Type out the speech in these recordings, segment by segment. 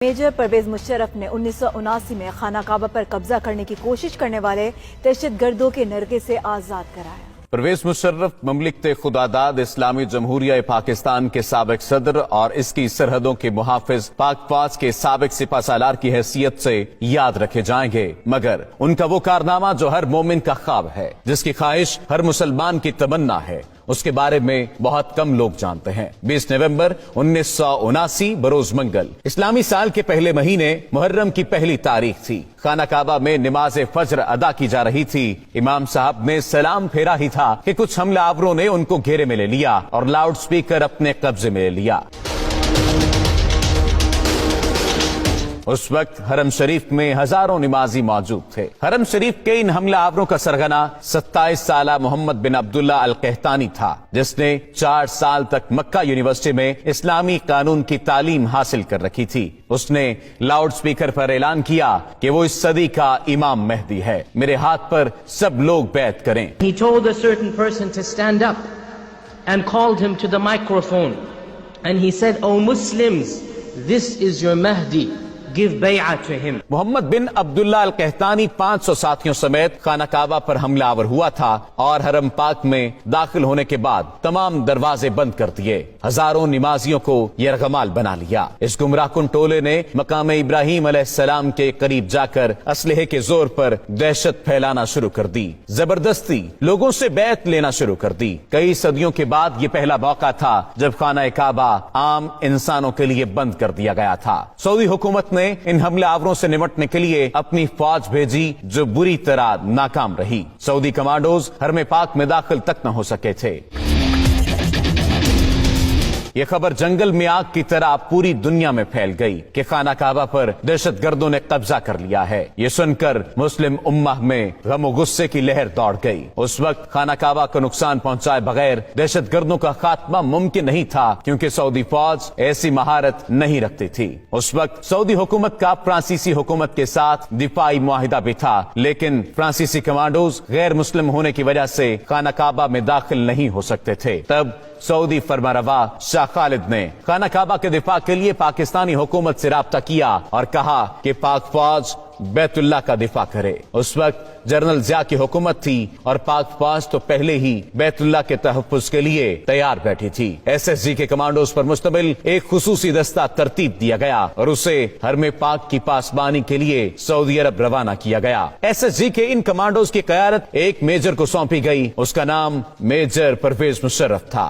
Major Pervez Musharraf نے 1979 میں خانہ کعبہ پر قبضہ کرنے کی کوشش کرنے والے دہشت گردوں کے نرغے سے آزاد کرایا۔ پرویز مشرف مملکت خداداد اسلامی جمہوریہ پاکستان کے سابق صدر اور اس کی سرحدوں کے محافظ پاک فوج کے سابق سپہ سالار کی حیثیت سے یاد رکھے جائیں گے، مگر ان کا وہ کارنامہ جو ہر مومن کا خواب ہے، جس کی خواہش ہر مسلمان کی تمنا ہے، اس کے بارے میں بہت کم لوگ جانتے ہیں۔ 20 نومبر 1979 بروز منگل اسلامی سال کے پہلے مہینے محرم کی پہلی تاریخ تھی۔ خانہ کعبہ میں نماز فجر ادا کی جا رہی تھی۔ امام صاحب نے سلام پھیرا ہی تھا کہ کچھ حملہ آوروں نے ان کو گھیرے میں لے لیا اور لاؤڈ سپیکر اپنے قبضے میں لے لیا۔ اس وقت حرم شریف میں ہزاروں نمازی موجود تھے۔ حرم شریف کے ان حملہ آوروں کا سرغنہ 27 سالہ محمد بن عبداللہ القحطانی تھا، جس نے 4 سال تک مکہ یونیورسٹی میں اسلامی قانون کی تعلیم حاصل کر رکھی تھی۔ اس نے لاؤڈ سپیکر پر اعلان کیا کہ وہ اس صدی کا امام مہدی ہے، میرے ہاتھ پر سب لوگ بیعت کریں۔ He told a certain person to stand up and called him to the microphone and he said, "O Muslims, this is your Mahdi. Give bay'ah to him." Muhammad bin Abdullah al Qahtani 500 ساتھیوں سمیت خانہ کعبہ پر حملہ آور ہوا تھا اور حرم پاک میں داخل ہونے کے بعد تمام دروازے بند کر دیے۔ ہزاروں نمازیوں کو یرغمال بنا لیا۔ اس گمراہ کن ٹولے نے مقام ابراہیم علیہ السلام کے قریب جا کر اسلحے کے زور پر دہشت پھیلانا شروع کر دی، زبردستی لوگوں سے بیعت لینا شروع کر دی۔ کئی صدیوں کے بعد یہ پہلا موقع تھا جب خانہ کعبہ عام انسانوں کے لیے بند کر دیا گیا تھا۔ سعودی حکومت نے ان حملہ آوروں سے نمٹنے کے لیے اپنی فوج بھیجی جو بری طرح ناکام رہی۔ سعودی کمانڈوز حرم پاک میں داخل تک نہ ہو سکے تھے۔ یہ خبر جنگل میں آگ کی طرح پوری دنیا میں پھیل گئی کہ خانہ کعبہ پر دہشت گردوں نے قبضہ کر لیا ہے۔ یہ سن کر مسلم امہ میں غم و غصے کی لہر دوڑ گئی۔ اس وقت خانہ کعبہ کو نقصان پہنچائے بغیر دہشت گردوں کا خاتمہ ممکن نہیں تھا، کیونکہ سعودی فوج ایسی مہارت نہیں رکھتی تھی۔ اس وقت سعودی حکومت کا فرانسیسی حکومت کے ساتھ دفاعی معاہدہ بھی تھا، لیکن فرانسیسی کمانڈوز غیر مسلم ہونے کی وجہ سے خانہ کعبہ میں داخل نہیں ہو سکتے تھے۔ تب سعودی فرمانروا شاہ خالد نے خانہ کعبہ کے دفاع کے لیے پاکستانی حکومت سے رابطہ کیا اور کہا کہ پاک فوج بیت اللہ کا دفاع کرے۔ اس وقت جنرل ضیاء کی حکومت تھی اور پاک فوج تو پہلے ہی بیت اللہ کے تحفظ کے لیے تیار بیٹھی تھی۔ SSG کے کمانڈوز پر مشتمل ایک خصوصی دستہ ترتیب دیا گیا اور اسے حرم پاک کی پاسبانی کے لیے سعودی عرب روانہ کیا گیا۔ SSG کے ان کمانڈوز کی قیادت ایک میجر کو سونپی گئی، اس کا نام میجر پرویز مشرف تھا۔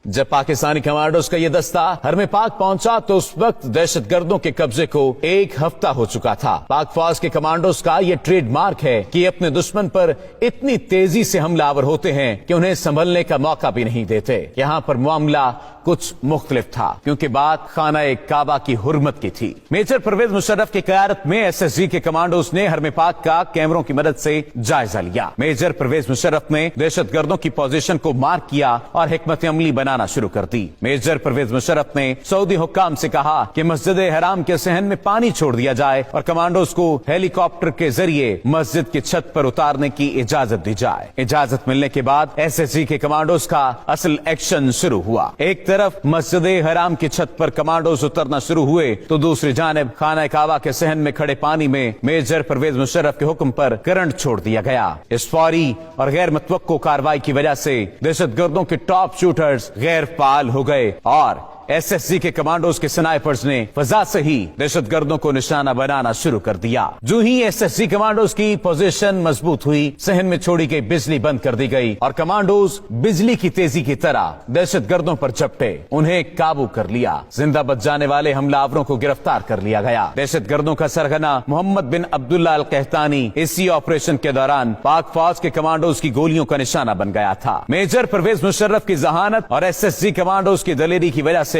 جب پاکستانی کمانڈوز کا یہ دستہ حرم پاک پہنچا تو اس وقت دہشت گردوں کے قبضے کو 1 ہفتہ ہو چکا تھا۔ پاک فوج کے کمانڈوز کا یہ ٹریڈ مارک ہے کہ یہ اپنے دشمن پر اتنی تیزی سے حملہ آور ہوتے ہیں کہ انہیں سنبھلنے کا موقع بھی نہیں دیتے۔ یہاں پر معاملہ کچھ مختلف تھا، کیونکہ بات خانہ کعبہ کی حرمت کی تھی۔ میجر پرویز مشرف کی قیادت میں SSG کے کمانڈوز نے حرم پاک کا کیمروں کی مدد سے جائزہ لیا۔ میجر پرویز مشرف نے دہشت گردوں کی پوزیشن کو مارک کیا اور حکمت عملی بنانا شروع کر دی۔ میجر پرویز مشرف نے سعودی حکام سے کہا کہ مسجد حرام کے صحن میں پانی چھوڑ دیا جائے اور کمانڈوز کو ہیلی کاپٹر کے ذریعے مسجد کی چھت پر اتارنے کی اجازت دی جائے۔ اجازت ملنے کے بعد SSG کے کمانڈوز کا اصل ایکشن شروع ہوا۔ ایک طرف مسجد حرام کی چھت پر کمانڈوز اترنا شروع ہوئے تو دوسری جانب خانہ کعبہ کے صحن میں کھڑے پانی میں میجر پرویز مشرف کے حکم پر کرنٹ چھوڑ دیا گیا۔ اس فوری اور غیر متوقع کارروائی کی وجہ سے دہشت گردوں کے ٹاپ شوٹرز غیر فعال ہو گئے اور SSG کے کمانڈوز کے سنائپرز نے فضا سے ہی دہشت گردوں کو نشانہ بنانا شروع کر دیا۔ جو ہی SSG کمانڈوز کی پوزیشن مضبوط ہوئی، صحن میں چھوڑی گئی بجلی بند کر دی گئی اور کمانڈوز بجلی کی تیزی کی طرح دہشت گردوں پر جھپٹے، انہیں قابو کر لیا۔ زندہ بچ جانے والے حملہ آوروں کو گرفتار کر لیا گیا۔ دہشت گردوں کا سرغنہ محمد بن عبداللہ القحطانی اسی آپریشن کے دوران پاک فوج کے کمانڈوز کی گولیوں کا نشانہ بن گیا تھا۔ میجر پرویز مشرف کی ذہانت اور SSG کمانڈوز کی دلیری کی وجہ سے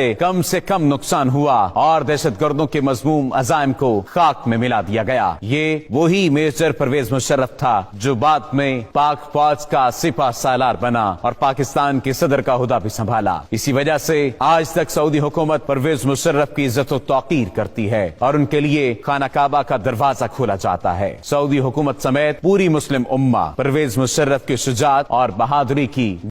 کم نقصان ہوا اور دہشت گردوں کے مذموم عزائم کو خاک میں ملا دیا گیا۔ یہ وہی میجر پرویز مشرف تھا جو بعد میں پاک فوج کا سپہ سالار بنا اور پاکستان کے صدر کا عہدہ بھی سنبھالا۔ اسی وجہ سے آج تک سعودی حکومت پرویز مشرف کی عزت و توقیر کرتی ہے اور ان کے لیے خانہ کعبہ کا دروازہ کھولا جاتا ہے۔ سعودی حکومت سمیت پوری مسلم امہ پرویز مشرف کی شجاعت اور بہادری کی